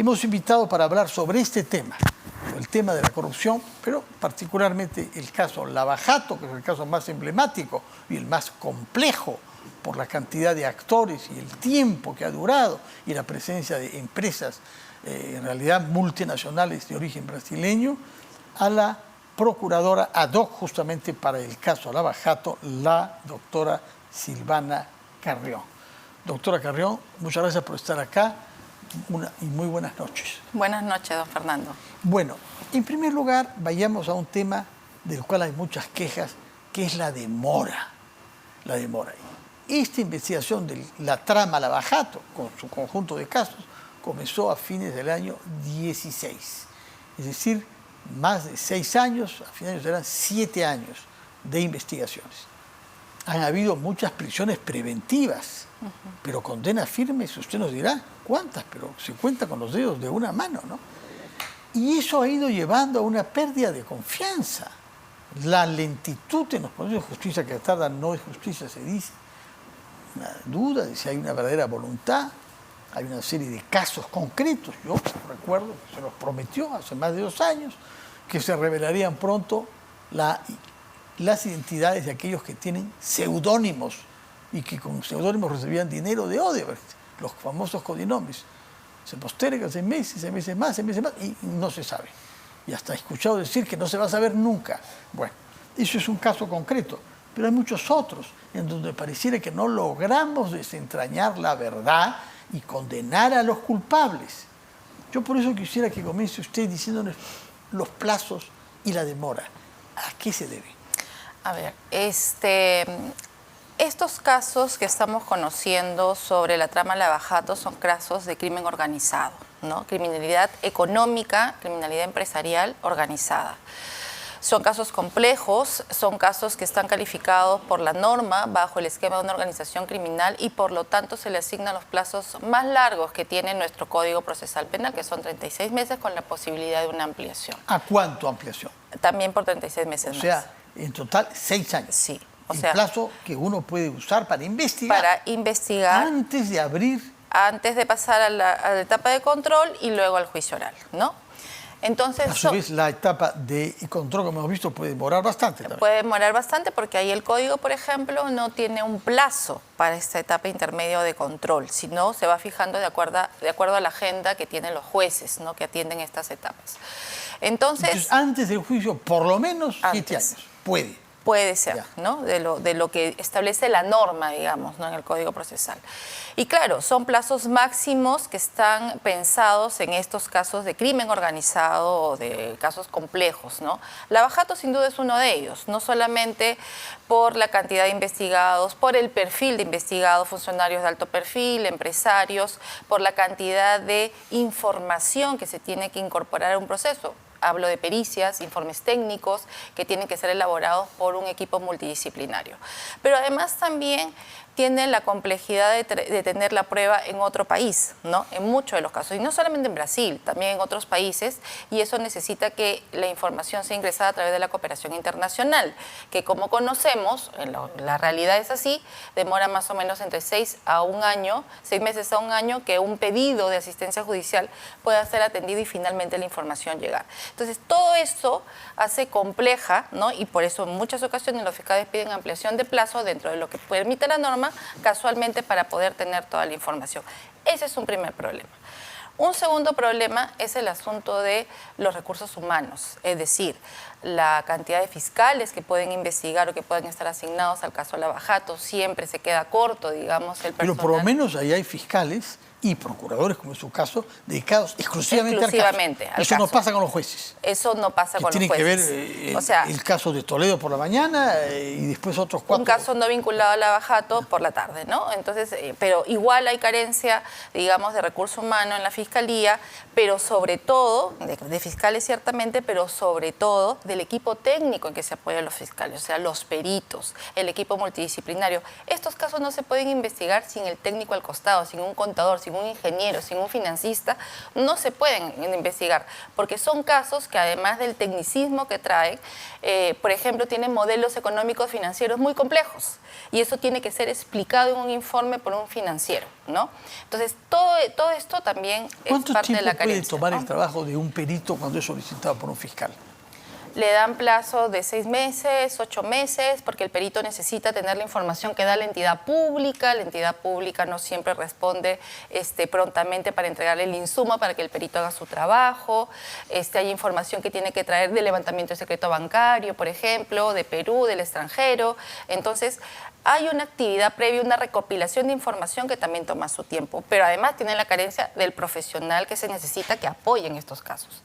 hemos invitado para hablar sobre este tema, el tema de la corrupción, pero particularmente el caso Lava Jato, que es el caso más emblemático y el más complejo por la cantidad de actores y el tiempo que ha durado y la presencia de empresas en realidad multinacionales de origen brasileño, a la procuradora ad hoc justamente para el caso Lava Jato, la doctora Silvana Carrión. Doctora Carrión, muchas gracias por estar acá y muy buenas noches. Buenas noches, don Fernando. Bueno, en primer lugar, vayamos a un tema del cual hay muchas quejas, que es la demora. La demora. Esta investigación de la trama Lava Jato, con su conjunto de casos, comenzó a fines del año 16. Es decir, más de 6 años, a finales eran 7 años de investigaciones. Han habido muchas prisiones preventivas, pero condenas firmes, usted nos dirá cuántas, pero se cuenta con los dedos de una mano, ¿no? Y eso ha ido llevando a una pérdida de confianza. La lentitud en los procesos de justicia que tardan no es justicia, se dice. Una duda de si hay una verdadera voluntad. Hay una serie de casos concretos. Yo recuerdo que se nos prometió hace más de 2 años que se revelarían pronto las identidades de aquellos que tienen seudónimos y que con seudónimos recibían dinero de Odebrecht, los famosos codinombres. Se posterga 6 meses más, y no se sabe. Y hasta he escuchado decir que no se va a saber nunca. Bueno, eso es un caso concreto, pero hay muchos otros en donde pareciera que no logramos desentrañar la verdad y condenar a los culpables. Yo por eso quisiera que comience usted diciéndonos los plazos y la demora. ¿A qué se debe? A ver, estos casos que estamos conociendo sobre la trama Lava Jato son casos de crimen organizado, ¿no? Criminalidad económica, criminalidad empresarial organizada. Son casos complejos, son casos que están calificados por la norma bajo el esquema de una organización criminal y por lo tanto se le asignan los plazos más largos que tiene nuestro Código Procesal Penal, que son 36 meses con la posibilidad de una ampliación. ¿A cuánto ampliación? También por 36 meses más. O sea, en total 6 años. Sí. O sea, el plazo que uno puede usar para investigar. Para investigar. Antes de abrir. Antes de pasar a la etapa de control y luego al juicio oral, ¿no? Entonces, a su vez, la etapa de control, como hemos visto, puede demorar bastante también. Puede demorar bastante porque ahí el código, por ejemplo, no tiene un plazo para esta etapa intermedia de control, sino se va fijando de acuerdo a la agenda que tienen los jueces, ¿no?, que atienden estas etapas. Entonces, antes del juicio, por lo menos 7 años. Puede ser, ¿no? De lo que establece la norma, digamos, ¿no?, en el Código Procesal. Y claro, son plazos máximos que están pensados en estos casos de crimen organizado o de casos complejos, ¿no? Lava Jato sin duda es uno de ellos, no solamente por la cantidad de investigados, por el perfil de investigados, funcionarios de alto perfil, empresarios, por la cantidad de información que se tiene que incorporar a un proceso. Hablo de pericias, informes técnicos que tienen que ser elaborados por un equipo multidisciplinario. Pero además también tiene la complejidad de tener la prueba en otro país, ¿no?, en muchos de los casos. Y no solamente en Brasil, también en otros países. Y eso necesita que la información sea ingresada a través de la cooperación internacional, que como conocemos, la realidad es así, demora más o menos entre 6 meses a un año que un pedido de asistencia judicial pueda ser atendido y finalmente la información llegar. Entonces, todo eso hace compleja, ¿no?, y por eso en muchas ocasiones los fiscales piden ampliación de plazo dentro de lo que permite la norma, casualmente para poder tener toda la información. Ese es un primer problema. Un segundo problema es el asunto de los recursos humanos, es decir, la cantidad de fiscales que pueden investigar o que pueden estar asignados al caso Lava Jato siempre se queda corto, digamos, el personal. Pero por lo menos ahí hay fiscales y procuradores, como es su caso, dedicados exclusivamente al caso. Eso no pasa con los jueces. Eso no pasa con los jueces. Tiene que ver el caso de Toledo por la mañana y después otros 4. Un caso no vinculado a Lava Jato por la tarde, ¿no? Entonces, pero igual hay carencia, digamos, de recurso humano en la Fiscalía, pero sobre todo, de fiscales ciertamente, pero sobre todo del equipo técnico en que se apoyan los fiscales, o sea, los peritos, el equipo multidisciplinario. Estos casos no se pueden investigar sin el técnico al costado, sin un contador, sin sin un ingeniero, sin un financista, no se pueden investigar, porque son casos que además del tecnicismo que traen, por ejemplo, tienen modelos económicos financieros muy complejos y eso tiene que ser explicado en un informe por un financiero, ¿no? Entonces, todo esto también es parte de la carencia. ¿Cuánto tiempo puede tomar el trabajo de un perito cuando es solicitado por un fiscal? Le dan plazo de 6 meses, 8 meses, porque el perito necesita tener la información que da la entidad pública. La entidad pública no siempre responde prontamente para entregarle el insumo para que el perito haga su trabajo. Hay información que tiene que traer del levantamiento de secreto bancario, por ejemplo, de Perú, del extranjero. Entonces, hay una actividad previa, una recopilación de información que también toma su tiempo, pero además tiene la carencia del profesional que se necesita que apoye en estos casos.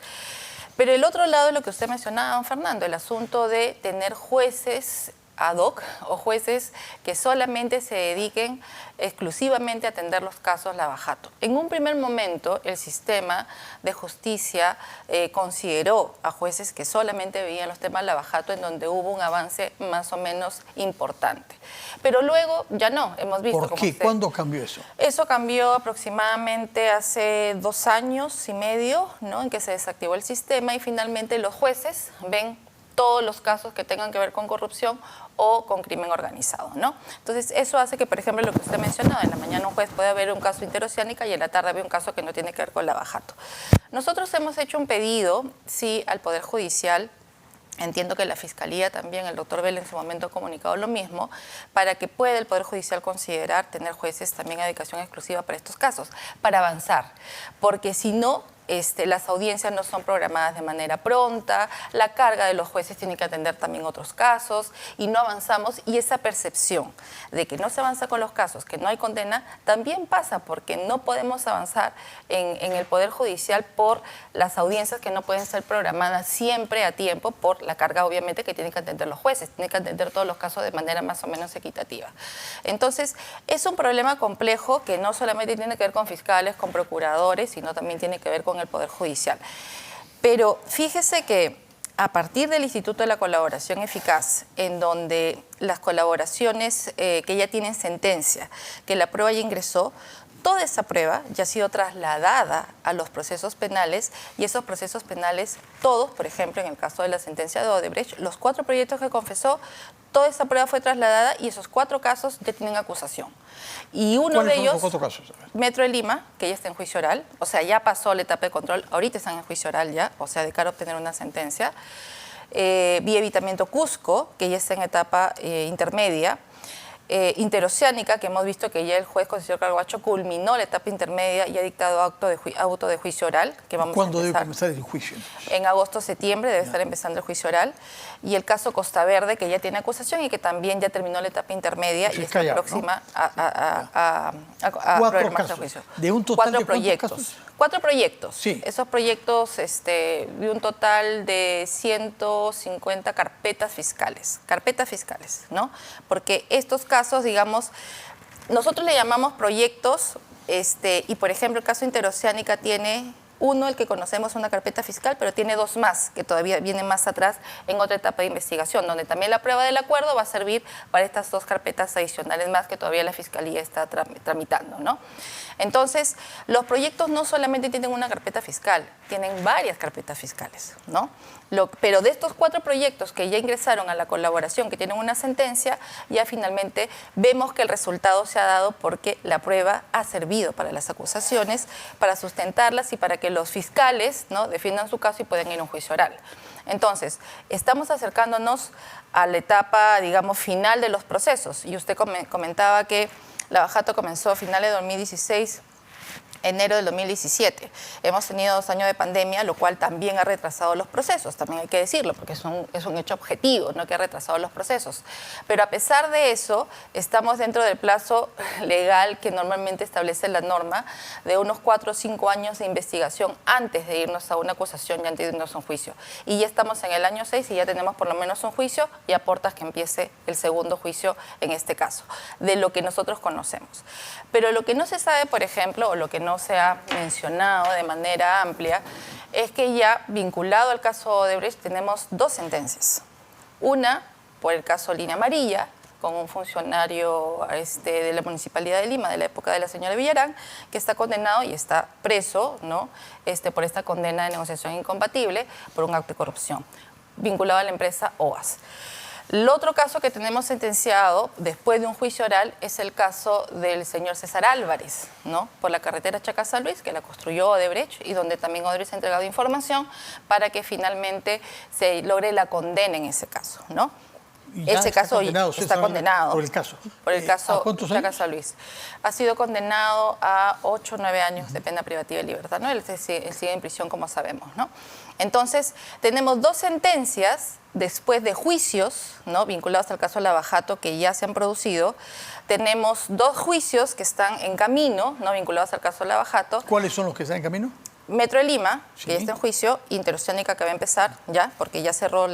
Pero el otro lado es lo que usted mencionaba, don Fernando, el asunto de tener jueces ad hoc o jueces que solamente se dediquen exclusivamente a atender los casos lavajato. En un primer momento, el sistema de justicia consideró a jueces que solamente veían los temas lavajato, en donde hubo un avance más o menos importante. Pero luego ya no, hemos visto... ¿Por qué? ¿Cuándo cambió eso? Eso cambió aproximadamente hace 2 años y medio, ¿no?, en que se desactivó el sistema y finalmente los jueces ven todos los casos que tengan que ver con corrupción o con crimen organizado, ¿no? Entonces, eso hace que, por ejemplo, lo que usted mencionaba, en la mañana un juez puede ver un caso interoceánica y en la tarde ve un caso que no tiene que ver con lavajato. Nosotros hemos hecho un pedido, sí, al Poder Judicial. Entiendo que la Fiscalía también, el doctor Vela en su momento ha comunicado lo mismo, para que pueda el Poder Judicial considerar tener jueces también a dedicación exclusiva para estos casos, para avanzar, porque si no, las audiencias no son programadas de manera pronta, la carga de los jueces tiene que atender también otros casos y no avanzamos, y esa percepción de que no se avanza con los casos, que no hay condena, también pasa porque no podemos avanzar en el Poder Judicial por las audiencias que no pueden ser programadas siempre a tiempo por la carga obviamente que tienen que atender los jueces, tienen que atender todos los casos de manera más o menos equitativa. Entonces, es un problema complejo que no solamente tiene que ver con fiscales, con procuradores, sino también tiene que ver con el Poder Judicial. Pero fíjese que a partir del Instituto de la Colaboración Eficaz, en donde las colaboraciones que ya tienen sentencia, que la prueba ya ingresó, toda esa prueba ya ha sido trasladada a los procesos penales y esos procesos penales, todos, por ejemplo, en el caso de la sentencia de Odebrecht, los 4 proyectos que confesó, toda esa prueba fue trasladada y esos 4 casos ya tienen acusación. Y uno de ellos, 4 casos? Metro de Lima, que ya está en juicio oral, o sea, ya pasó la etapa de control, ahorita están en juicio oral ya, o sea, de cara a obtener una sentencia. Vía Evitamiento Cusco, que ya está en etapa intermedia. Interoceánica, que hemos visto que ya el juez Concepción Carguacho culminó la etapa intermedia y ha dictado auto de juicio oral. Que vamos ¿Cuándo debe comenzar el juicio? En agosto-septiembre debe estar empezando el juicio oral. Y el caso Costa Verde, que ya tiene acusación y que también ya terminó la etapa intermedia y está próxima a programarse el juicio. ¿De un total de proyectos? Casos? 4 proyectos. Sí. Esos proyectos de un total de 150 carpetas fiscales. Carpetas fiscales, ¿no? Porque estos casos, digamos, nosotros le llamamos proyectos, y por ejemplo el caso Interoceánica tiene uno, el que conocemos, una carpeta fiscal, pero tiene 2 más, que todavía vienen más atrás en otra etapa de investigación, donde también la prueba del acuerdo va a servir para estas 2 carpetas adicionales más que todavía la Fiscalía está tramitando, ¿no? Entonces, los proyectos no solamente tienen una carpeta fiscal, tienen varias carpetas fiscales, ¿no? Pero de estos 4 proyectos que ya ingresaron a la colaboración, que tienen una sentencia, ya finalmente vemos que el resultado se ha dado porque la prueba ha servido para las acusaciones, para sustentarlas y para que los fiscales, ¿no?, defiendan su caso y puedan ir a un juicio oral. Entonces, estamos acercándonos a la etapa, digamos, final de los procesos. Y usted comentaba que Lavajato comenzó a finales de 2016, enero del 2017. Hemos tenido 2 años de pandemia, lo cual también ha retrasado los procesos, también hay que decirlo, porque es un hecho objetivo, no que ha retrasado los procesos. Pero a pesar de eso, estamos dentro del plazo legal que normalmente establece la norma de unos 4 o 5 años de investigación antes de irnos a una acusación y antes de irnos a un juicio. Y ya estamos en el año 6 y ya tenemos por lo menos un juicio y a puertas que empiece el segundo juicio en este caso, de lo que nosotros conocemos. Pero lo que no se sabe, por ejemplo, o lo que no se ha mencionado de manera amplia, es que ya vinculado al caso Odebrecht tenemos 2 sentencias. Una por el caso Línea Amarilla, con un funcionario de la Municipalidad de Lima de la época de la señora Villarán, que está condenado y está preso, ¿no? Por esta condena de negociación incompatible por un acto de corrupción vinculado a la empresa OAS. El otro caso que tenemos sentenciado después de un juicio oral es el caso del señor César Álvarez, ¿no? Por la carretera Chacas-San Luis, que la construyó Odebrecht y donde también Odebrecht ha entregado información para que finalmente se logre la condena en ese caso, ¿no? Ese caso está condenado por el caso. Por el caso Chacas-San Luis. Ha sido condenado a 8 o 9 años de pena privativa de libertad, ¿no? Él sigue en prisión, como sabemos, ¿no? Entonces, tenemos 2 sentencias después de juicios, ¿no? Vinculados al caso Lavajato, que ya se han producido. Tenemos 2 juicios que están en camino, ¿no? Vinculados al caso Lavajato. ¿Cuáles son los que están en camino? Metro de Lima, sí, que ya está en juicio, Interoceánica, que va a empezar ya, porque ya cerró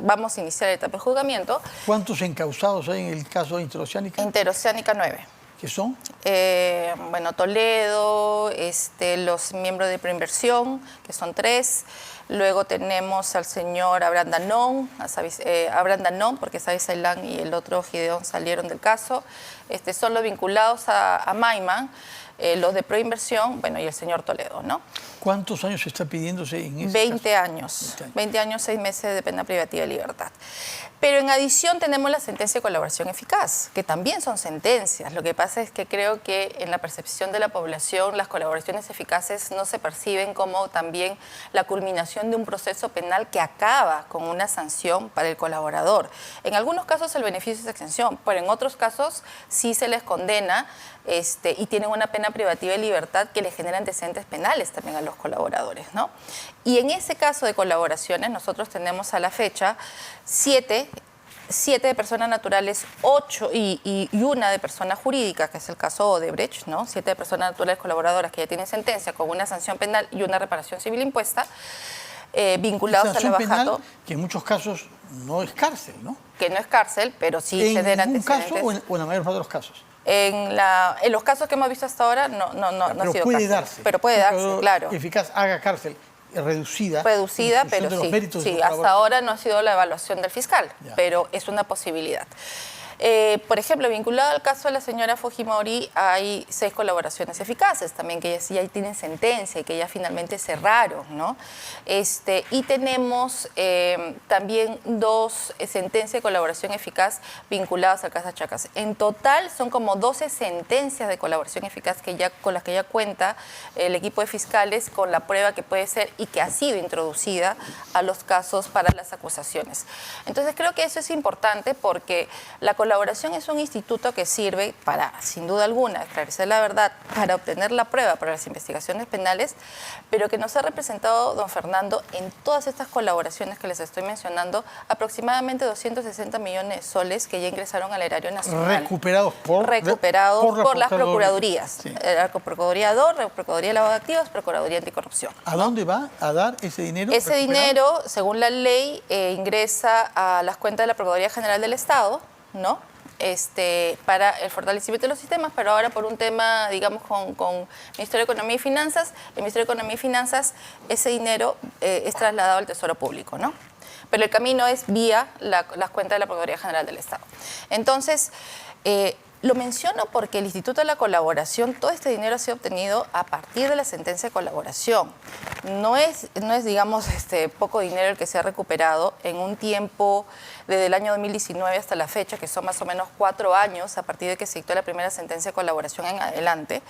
vamos a iniciar la etapa de juzgamiento. ¿Cuántos encausados hay en el caso de Interoceánica? Interoceánica 9. ¿Qué son? Bueno, Toledo, los miembros de preinversión, que son 3. Luego tenemos al señor Abraham Danón, porque Sabi Sailán y el otro Gideón salieron del caso. Son los vinculados a Maiman, los de proinversión, bueno, y el señor Toledo, ¿no? ¿Cuántos años se está pidiéndose en ese 20 caso? años. 20 años, 6 meses de pena privativa de libertad. Pero en adición tenemos la sentencia de colaboración eficaz, que también son sentencias. Lo que pasa es que creo que en la percepción de la población las colaboraciones eficaces no se perciben como también la culminación de un proceso penal que acaba con una sanción para el colaborador. En algunos casos el beneficio es exención, pero en otros casos sí se les condena y tienen una pena privativa de libertad que les genera antecedentes penales también a los colaboradores, ¿no? Y en ese caso de colaboraciones nosotros tenemos a la fecha 7 de personas naturales, 8 y una de persona jurídica, que es el caso Odebrecht, ¿no? 7 de personas naturales colaboradoras que ya tienen sentencia con una sanción penal y una reparación civil impuesta, vinculados a Lavajato. Que en muchos casos no es cárcel, ¿no? Que no es cárcel, pero sí genera antecedentes. ¿En ningún caso o en la mayor parte de los casos? En los casos que hemos visto hasta ahora no ha sido puede cárcel. Darse. Pero puede darse, claro. Eficaz, haga cárcel reducida. Reducida, pero sí, hasta ahora no ha sido la evaluación del fiscal, pero es una posibilidad. Por ejemplo, vinculado al caso de la señora Fujimori, hay 6 colaboraciones eficaces también, que ya tienen sentencia y que ya finalmente cerraron, ¿no? Y tenemos también 2 sentencias de colaboración eficaz vinculadas al caso Chacas. En total son como 12 sentencias de colaboración eficaz con las que ya cuenta el equipo de fiscales, con la prueba que puede ser y que ha sido introducida a los casos para las acusaciones. Entonces creo que eso es importante porque la colaboración es un instituto que sirve para, sin duda alguna, esclarecer la verdad, para obtener la prueba para las investigaciones penales, pero que nos ha representado, don Fernando, en todas estas colaboraciones que les estoy mencionando, aproximadamente 260 millones de soles que ya ingresaron al erario nacional. Recuperados por las procuradurías. Sí. La Procuraduría 2, Procuraduría de Lavado de Activos, Procuraduría Anticorrupción. ¿A dónde va a dar ese dinero? Ese dinero, según la ley, ingresa a las cuentas de la Procuraduría General del Estado, ¿no? Para el fortalecimiento de los sistemas, pero ahora por un tema, digamos, con el Ministerio de Economía y Finanzas, el Ministerio de Economía y Finanzas, ese dinero es trasladado al Tesoro Público, ¿no? Pero el camino es vía las cuentas de la Procuraduría General del Estado. Entonces, lo menciono porque el Instituto de la Colaboración, todo este dinero ha sido obtenido a partir de la sentencia de colaboración. No es digamos, poco dinero el que se ha recuperado en un tiempo desde el año 2019 hasta la fecha, que son más o menos 4 años a partir de que se dictó la primera sentencia de colaboración en adelante,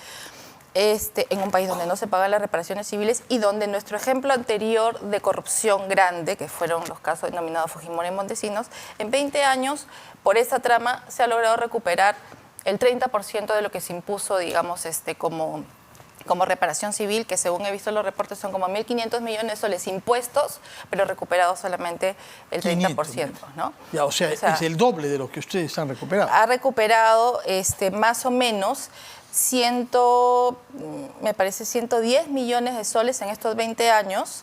en un país donde no se pagan las reparaciones civiles y donde nuestro ejemplo anterior de corrupción grande, que fueron los casos denominados Fujimori y Montesinos, en 20 años, por esta trama, se ha logrado recuperar el 30% de lo que se impuso, digamos, como reparación civil, que según he visto los reportes son como 1.500 millones de soles impuestos, pero recuperados solamente el 30%, ¿no? Ya, o sea, es el doble de lo que ustedes han recuperado. Ha recuperado más o menos me parece 110 millones de soles en estos 20 años,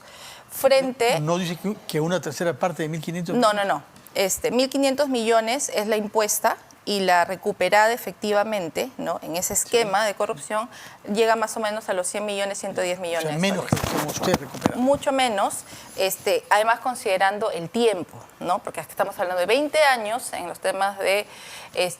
frente... ¿No dice que una tercera parte de 1.500 millones? No. 1.500 millones es la impuesta y la recuperada efectivamente, ¿no?, en ese esquema de corrupción, llega más o menos a los 100 millones, 110 millones. O sea, menos que como usted recupera. Mucho menos, además considerando el tiempo, ¿no?, porque estamos hablando de 20 años en los temas de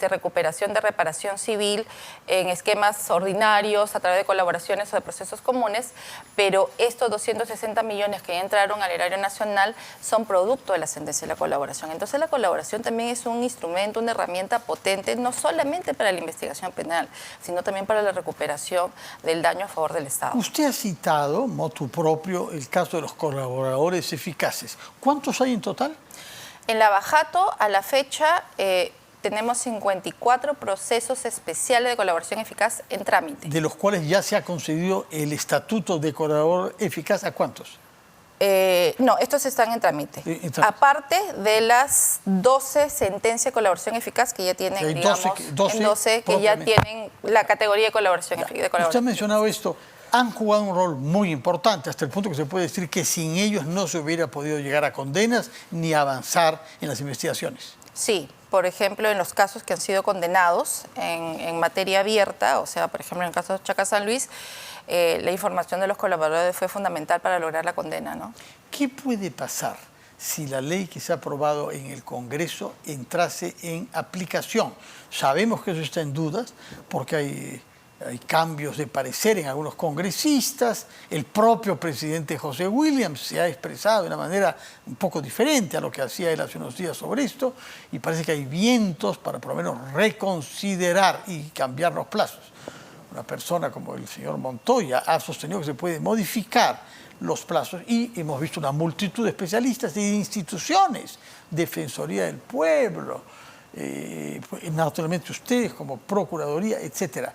recuperación de reparación civil, en esquemas ordinarios, a través de colaboraciones o de procesos comunes, pero estos 260 millones que entraron al erario nacional son producto de la sentencia de la colaboración. Entonces la colaboración también es un instrumento, una herramienta potente, no solamente para la investigación penal, sino también para la recuperación del daño a favor del Estado. Usted ha citado, motu propio, el caso de los colaboradores eficaces. ¿Cuántos hay en total? En Lavajato, a la fecha, tenemos 54 procesos especiales de colaboración eficaz en trámite. De los cuales ya se ha concedido el estatuto de colaborador eficaz, ¿a cuántos? No, estos están en trámite. Aparte de las 12 sentencias de colaboración eficaz que ya tienen, digamos, 12 que ya tienen la categoría de colaboración eficaz. Usted ha mencionado esto. Han jugado un rol muy importante, hasta el punto que se puede decir que sin ellos no se hubiera podido llegar a condenas ni avanzar en las investigaciones. Sí, por ejemplo, en los casos que han sido condenados en materia abierta, o sea, por ejemplo, en el caso de Chaca San Luis, la información de los colaboradores fue fundamental para lograr la condena, ¿no? ¿Qué puede pasar si la ley que se ha aprobado en el Congreso entrase en aplicación? Sabemos que eso está en dudas porque hay cambios de parecer en algunos congresistas. El propio presidente José Williams se ha expresado de una manera un poco diferente a lo que hacía él hace unos días sobre esto, y parece que hay vientos para por lo menos reconsiderar y cambiar los plazos. Una persona como el señor Montoya ha sostenido que se puede modificar los plazos, y hemos visto una multitud de especialistas y de instituciones, Defensoría del Pueblo, naturalmente ustedes como Procuraduría, etcétera.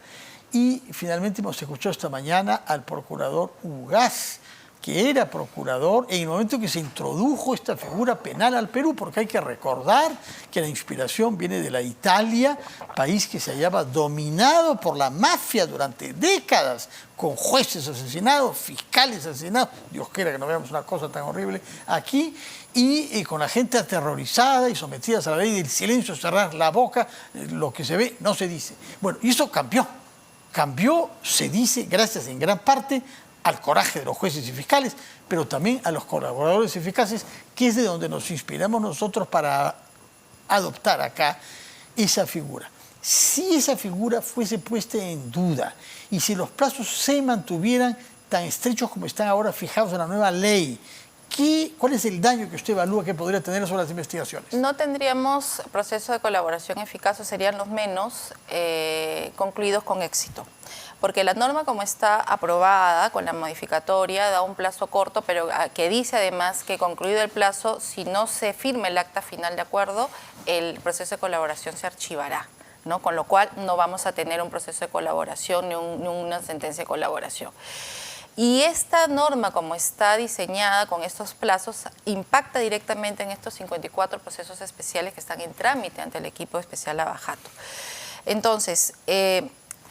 Y finalmente hemos escuchado esta mañana al procurador Ugaz, que era procurador en el momento en que se introdujo esta figura penal al Perú, porque hay que recordar que la inspiración viene de la Italia, país que se hallaba dominado por la mafia durante décadas, con jueces asesinados, fiscales asesinados, Dios quiera que no veamos una cosa tan horrible aquí, y con la gente aterrorizada y sometidas a la ley del silencio, cerrar la boca, lo que se ve no se dice. Bueno, y eso cambió. Cambió, se dice, gracias en gran parte al coraje de los jueces y fiscales, pero también a los colaboradores eficaces, que es de donde nos inspiramos nosotros para adoptar acá esa figura. Si esa figura fuese puesta en duda y si los plazos se mantuvieran tan estrechos como están ahora fijados en la nueva ley, ¿cuál es el daño que usted evalúa que podría tener sobre las investigaciones? No tendríamos procesos de colaboración eficaz, o serían los menos concluidos con éxito. Porque la norma como está aprobada con la modificatoria da un plazo corto, pero que dice además que concluido el plazo, si no se firma el acta final de acuerdo, el proceso de colaboración se archivará, ¿no? Con lo cual no vamos a tener un proceso de colaboración ni una sentencia de colaboración. Y esta norma, como está diseñada con estos plazos, impacta directamente en estos 54 procesos especiales que están en trámite ante el equipo especial Lavajato. Entonces,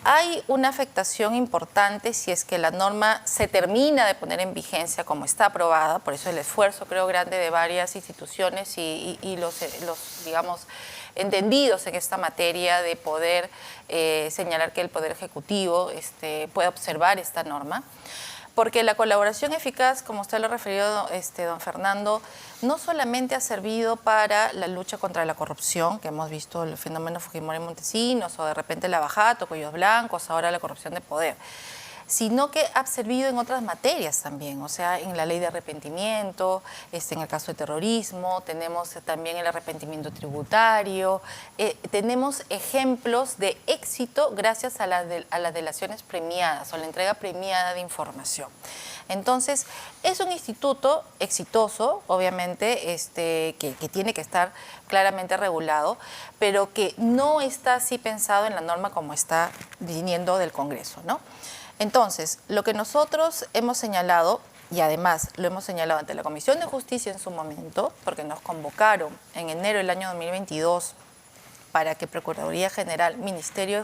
hay una afectación importante si es que la norma se termina de poner en vigencia como está aprobada, por eso el esfuerzo, creo, grande de varias instituciones y los digamos, entendidos en esta materia de poder señalar que el Poder Ejecutivo pueda observar esta norma. Porque la colaboración eficaz, como usted lo ha referido, don Fernando, no solamente ha servido para la lucha contra la corrupción, que hemos visto el fenómeno Fujimori-Montesinos, o de repente Lavajato, Cuellos Blancos, ahora la corrupción de poder, sino que ha servido en otras materias también, o sea, en la ley de arrepentimiento, en el caso de terrorismo, tenemos también el arrepentimiento tributario, tenemos ejemplos de éxito gracias a las delaciones premiadas o la entrega premiada de información. Entonces, es un instituto exitoso, obviamente, que tiene que estar claramente regulado, pero que no está así pensado en la norma como está viniendo del Congreso, ¿no? Entonces, lo que nosotros hemos señalado, y además lo hemos señalado ante la Comisión de Justicia en su momento, porque nos convocaron en enero del año 2022 para que Procuraduría General, Ministerio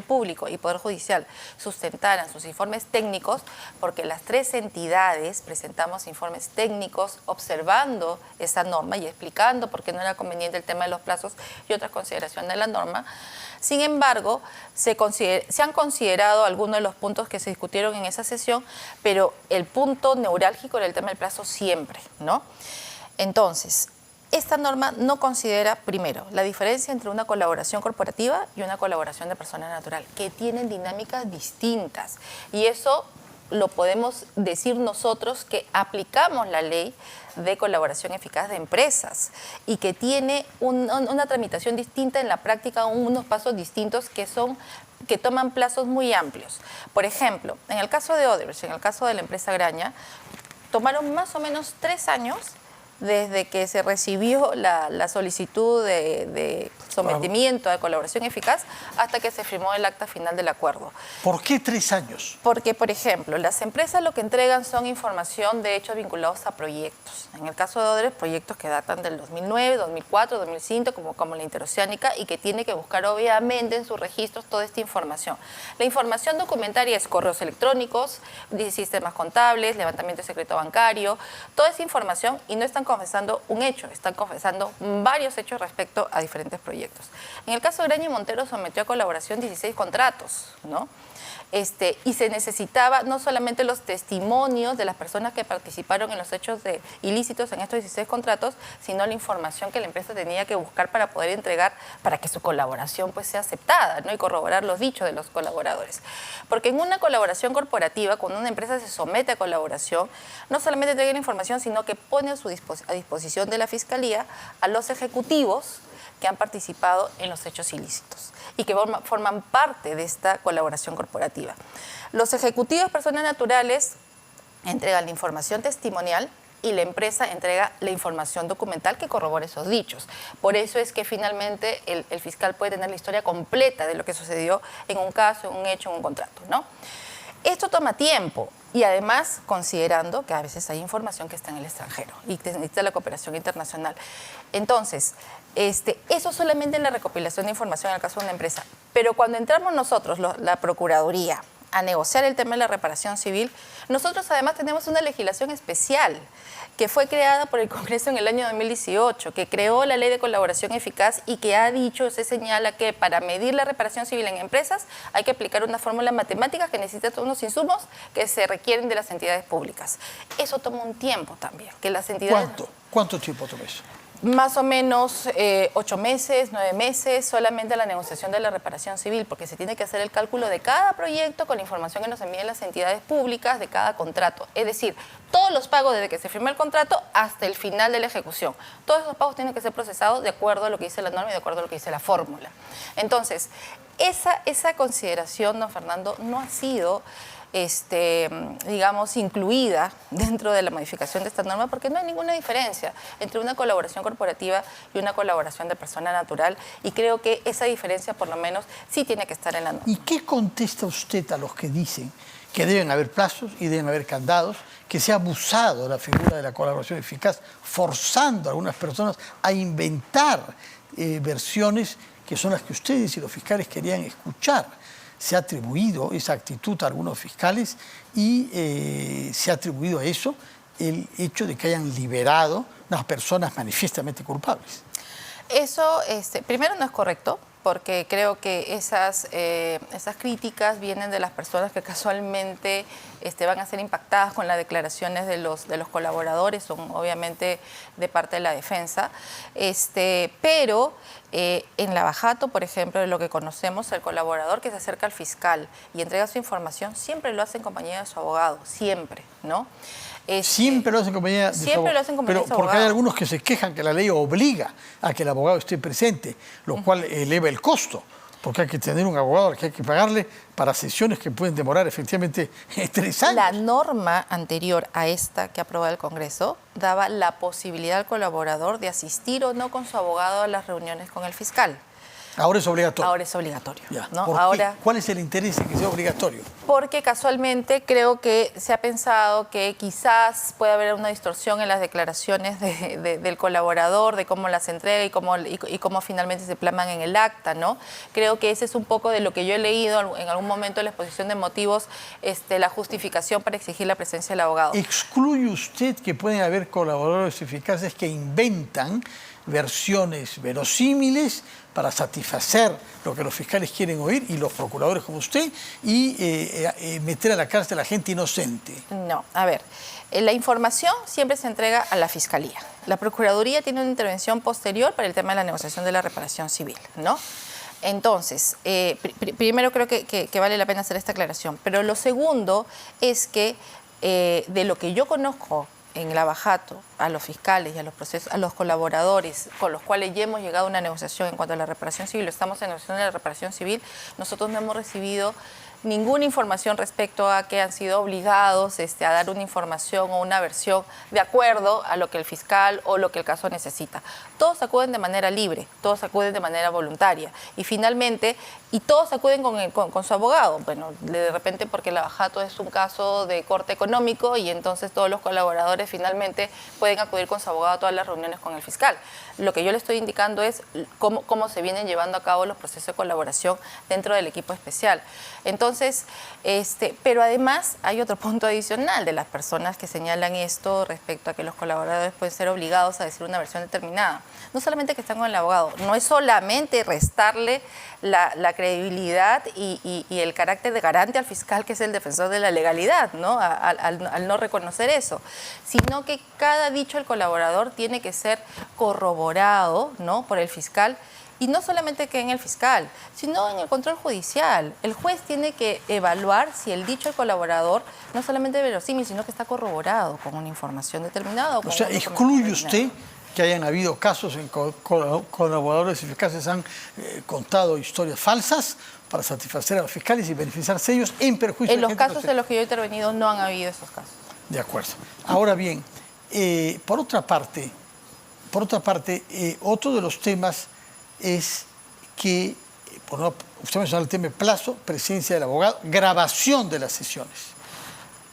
Público y Poder Judicial sustentaran sus informes técnicos, porque las tres entidades presentamos informes técnicos observando esa norma y explicando por qué no era conveniente el tema de los plazos y otras consideraciones de la norma. Sin embargo, se han considerado algunos de los puntos que se discutieron en esa sesión, pero el punto neurálgico era el tema del plazo siempre, ¿no? Entonces, esta norma no considera, primero, la diferencia entre una colaboración corporativa y una colaboración de persona natural, que tienen dinámicas distintas. Y eso lo podemos decir nosotros que aplicamos la ley de colaboración eficaz de empresas y que tiene una tramitación distinta en la práctica, unos pasos distintos que toman plazos muy amplios. Por ejemplo, en el caso de Odebrecht, en el caso de la empresa Graña, tomaron más o menos 3 años desde que se recibió la solicitud de sometimiento a colaboración eficaz hasta que se firmó el acta final del acuerdo. ¿Por qué 3 años? Porque, por ejemplo, las empresas lo que entregan son información de hechos vinculados a proyectos. En el caso de Odebrecht, proyectos que datan del 2009, 2004, 2005, como la Interoceánica, y que tiene que buscar obviamente en sus registros toda esta información. La información documentaria es correos electrónicos, sistemas contables, levantamiento de secreto bancario, toda esa información, y no están confesando un hecho, están confesando varios hechos respecto a diferentes proyectos. En el caso de Graña y Montero sometió a colaboración 16 contratos, ¿no? Y se necesitaba no solamente los testimonios de las personas que participaron en los hechos ilícitos en estos 16 contratos, sino la información que la empresa tenía que buscar para poder entregar, para que su colaboración pues sea aceptada, ¿no? Y corroborar los dichos de los colaboradores. Porque en una colaboración corporativa, cuando una empresa se somete a colaboración, no solamente entrega la información, sino que pone a disposición de la Fiscalía a los ejecutivos que han participado en los hechos ilícitos y que forman parte de esta colaboración corporativa. Los ejecutivos, personas naturales, entregan la información testimonial y la empresa entrega la información documental que corrobora esos dichos. Por eso es que finalmente el fiscal puede tener la historia completa de lo que sucedió en un caso, en un hecho, en un contrato, ¿no? Esto toma tiempo y además considerando que a veces hay información que está en el extranjero y que necesita la cooperación internacional. Entonces, eso solamente en la recopilación de información en el caso de una empresa. Pero cuando entramos nosotros, la Procuraduría, a negociar el tema de la reparación civil, nosotros además tenemos una legislación especial que fue creada por el Congreso en el año 2018, que creó la Ley de Colaboración Eficaz y que ha dicho, se señala que para medir la reparación civil en empresas hay que aplicar una fórmula matemática que necesita todos unos insumos que se requieren de las entidades públicas. Eso toma un tiempo también, que las entidades... ¿Cuánto tiempo toma eso? Más o menos 8 meses, 9 meses, solamente la negociación de la reparación civil, porque se tiene que hacer el cálculo de cada proyecto con la información que nos envían las entidades públicas de cada contrato. Es decir, todos los pagos desde que se firma el contrato hasta el final de la ejecución. Todos esos pagos tienen que ser procesados de acuerdo a lo que dice la norma y de acuerdo a lo que dice la fórmula. Entonces, esa consideración, don Fernando, no ha sido digamos, incluida dentro de la modificación de esta norma, porque no hay ninguna diferencia entre una colaboración corporativa y una colaboración de persona natural, y creo que esa diferencia, por lo menos, sí tiene que estar en la norma. ¿Y qué contesta usted a los que dicen que deben haber plazos y deben haber candados, que se ha abusado de la figura de la colaboración eficaz, forzando a algunas personas a inventar versiones que son las que ustedes y los fiscales querían escuchar? Se ha atribuido esa actitud a algunos fiscales y se ha atribuido a eso el hecho de que hayan liberado a las personas manifiestamente culpables. Eso, primero, no es correcto, porque creo que esas críticas vienen de las personas que casualmente van a ser impactadas con las declaraciones de los colaboradores, son obviamente de parte de la defensa, pero en Lavajato, por ejemplo, de lo que conocemos, el colaborador que se acerca al fiscal y entrega su información, siempre lo hace en compañía de su abogado, siempre, ¿no? Siempre lo hacen en compañía de su abogado. Siempre lo hacen en compañía de su abogado. Porque hay algunos que se quejan que la ley obliga a que el abogado esté presente, lo cual eleva el costo, porque hay que tener un abogado al que hay que pagarle para sesiones que pueden demorar efectivamente 3 años. La norma anterior a esta que aprobó el Congreso daba la posibilidad al colaborador de asistir o no con su abogado a las reuniones con el fiscal. Ahora es obligatorio. Ahora es obligatorio. Ya. ¿No? ¿Por qué? ¿Cuál es el interés en que sea obligatorio? porque casualmente creo que se ha pensado que quizás puede haber una distorsión en las declaraciones del colaborador, de cómo las entrega y cómo finalmente se plasman en el acta, ¿no? Creo que ese es un poco de lo que yo he leído en algún momento en la exposición de motivos, la justificación para exigir la presencia del abogado. ¿Excluye usted que pueden haber colaboradores eficaces que inventan versiones verosímiles para satisfacer lo que los fiscales quieren oír y los procuradores como usted y meter a la cárcel a la gente inocente? No, a ver, la información siempre se entrega a la Fiscalía. La Procuraduría tiene una intervención posterior para el tema de la negociación de la reparación civil, ¿no? Entonces, primero creo que vale la pena hacer esta aclaración, pero lo segundo es que de lo que yo conozco en el abajato, a los fiscales y a los colaboradores con los cuales ya hemos llegado a una negociación en cuanto a la reparación civil, estamos en negociación de la reparación civil, nosotros no hemos recibido ninguna información respecto a que han sido obligados a dar una información o una versión de acuerdo a lo que el fiscal o lo que el caso necesita. Todos acuden de manera libre, todos acuden de manera voluntaria y finalmente, y todos acuden con su abogado. Bueno, de repente porque el abajato es un caso de corte económico y entonces todos los colaboradores finalmente pueden acudir con su abogado a todas las reuniones con el fiscal. Lo que yo le estoy indicando es cómo se vienen llevando a cabo los procesos de colaboración dentro del equipo especial. Entonces, pero además hay otro punto adicional de las personas que señalan esto respecto a que los colaboradores pueden ser obligados a decir una versión determinada. No solamente que están con el abogado, no es solamente restarle la credibilidad y el carácter de garante al fiscal, que es el defensor de la legalidad, ¿no? Al no reconocer eso, sino que cada dicho del colaborador tiene que ser corroborado, ¿no?, por el fiscal. Y no solamente que en el fiscal, sino en el control judicial. El juez tiene que evaluar si el dicho del colaborador no solamente es verosímil, sino que está corroborado con una información determinada. O sea, ¿excluye usted que hayan habido casos en colaboradores eficaces han contado historias falsas para satisfacer a los fiscales y beneficiarse ellos en perjuicio de la gente? En los casos en los que yo he intervenido no han habido esos casos. De acuerdo. Ahora bien, por otra parte, otro de los temas es que, usted mencionó el tema de plazo, presencia del abogado, grabación de las sesiones.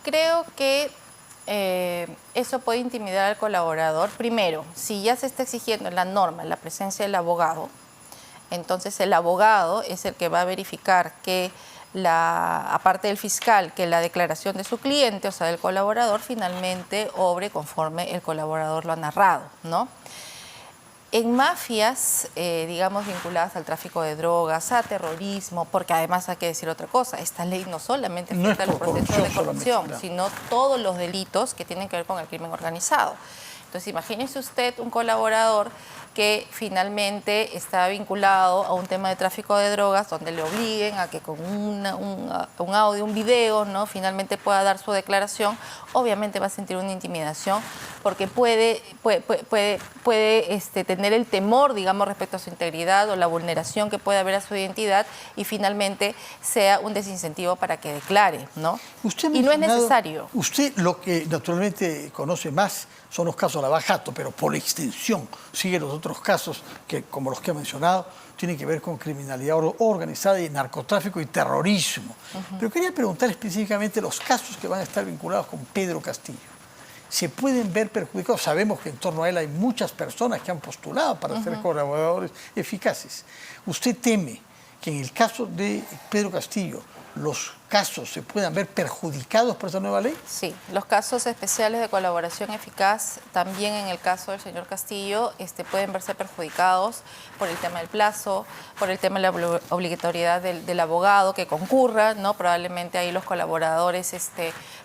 Creo que eso puede intimidar al colaborador. Primero, si ya se está exigiendo en la norma la presencia del abogado, entonces el abogado es el que va a verificar que, aparte del fiscal, que la declaración de su cliente, o sea, del colaborador, finalmente obre conforme el colaborador lo ha narrado, ¿no? En mafias, digamos, vinculadas al tráfico de drogas, a terrorismo, porque además hay que decir otra cosa, esta ley no solamente afecta a los procesos de corrupción, claro, sino todos los delitos que tienen que ver con el crimen organizado. Entonces, imagínese usted un colaborador que finalmente está vinculado a un tema de tráfico de drogas, donde le obliguen a que con un audio, un video, ¿no?, finalmente pueda dar su declaración. Obviamente va a sentir una intimidación porque puede tener el temor, digamos, respecto a su integridad o la vulneración que puede haber a su identidad y finalmente sea un desincentivo para que declare, ¿no? Y no es necesario. Usted lo que naturalmente conoce más son los casos de abajato, pero por extensión sigue los otros casos que, como los que he mencionado, tienen que ver con criminalidad organizada y narcotráfico y terrorismo. Pero quería preguntar específicamente los casos que van a estar vinculados con Pedro Castillo. ¿Se pueden ver perjudicados? Sabemos que en torno a él hay muchas personas que han postulado para ser colaboradores eficaces. ¿Usted teme que en el caso de Pedro Castillo los casos se puedan ver perjudicados por esta nueva ley? Sí, los casos especiales de colaboración eficaz, también en el caso del señor Castillo, pueden verse perjudicados por el tema del plazo, por el tema de la obligatoriedad del abogado que concurra, ¿no? Probablemente ahí los colaboradores,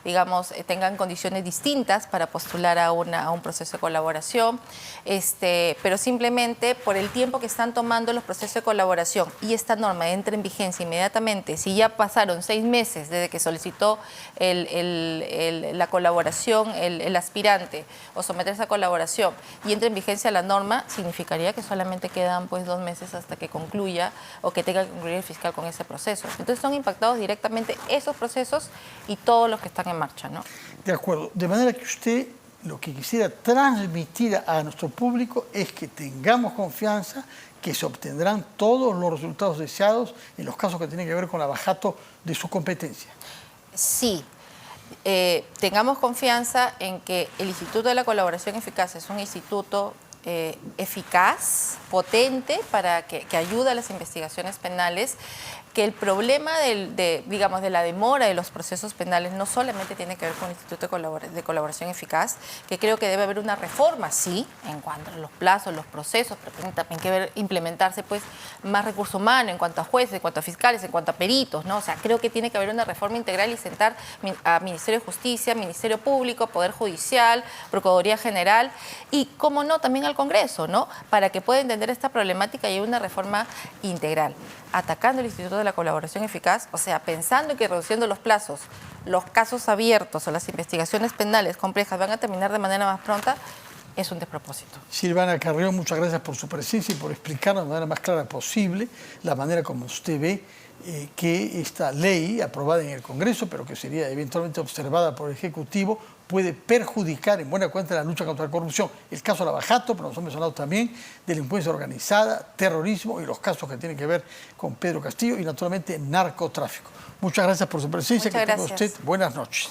digamos, tengan condiciones distintas para postular a un proceso de colaboración, pero simplemente por el tiempo que están tomando los procesos de colaboración y esta norma entra en vigencia inmediatamente, si ya pasaron 6 meses desde que solicitó la colaboración el aspirante o someterse a colaboración y entra en vigencia la norma, significaría que solamente quedan pues 2 meses hasta que concluya o que tenga que concluir el fiscal con ese proceso. Entonces son impactados directamente esos procesos y todos los que están en marcha, ¿no? De acuerdo. De manera que usted lo que quisiera transmitir a nuestro público es que tengamos confianza que se obtendrán todos los resultados deseados en los casos que tienen que ver con el abajato de su competencia. Sí. Tengamos confianza en que el Instituto de la Colaboración Eficaz es un instituto eficaz, potente, que ayuda a las investigaciones penales, que el problema digamos, de la demora de los procesos penales no solamente tiene que ver con el Instituto de Colaboración Eficaz, que creo que debe haber una reforma, sí, en cuanto a los plazos, los procesos, pero tiene también que implementarse pues, más recurso humano en cuanto a jueces, en cuanto a fiscales, en cuanto a peritos, ¿no? O sea, creo que tiene que haber una reforma integral y sentar a Ministerio de Justicia, Ministerio Público, Poder Judicial, Procuraduría General y, cómo no, también al Congreso, ¿no? Para que pueda entender esta problemática y haya una reforma integral. Atacando el Instituto de la Colaboración Eficaz, o sea, pensando que reduciendo los plazos, los casos abiertos o las investigaciones penales complejas van a terminar de manera más pronta, es un despropósito. Silvana Carrión, muchas gracias por su presencia y por explicarnos de manera más clara posible la manera como usted ve que esta ley aprobada en el Congreso, pero que sería eventualmente observada por el Ejecutivo, puede perjudicar en buena cuenta la lucha contra la corrupción. El caso Lavajato, pero nos hemos mencionado también delincuencia organizada, terrorismo y los casos que tienen que ver con Pedro Castillo y naturalmente narcotráfico. Muchas gracias por su presencia. Muchas que tenga gracias. usted buenas noches.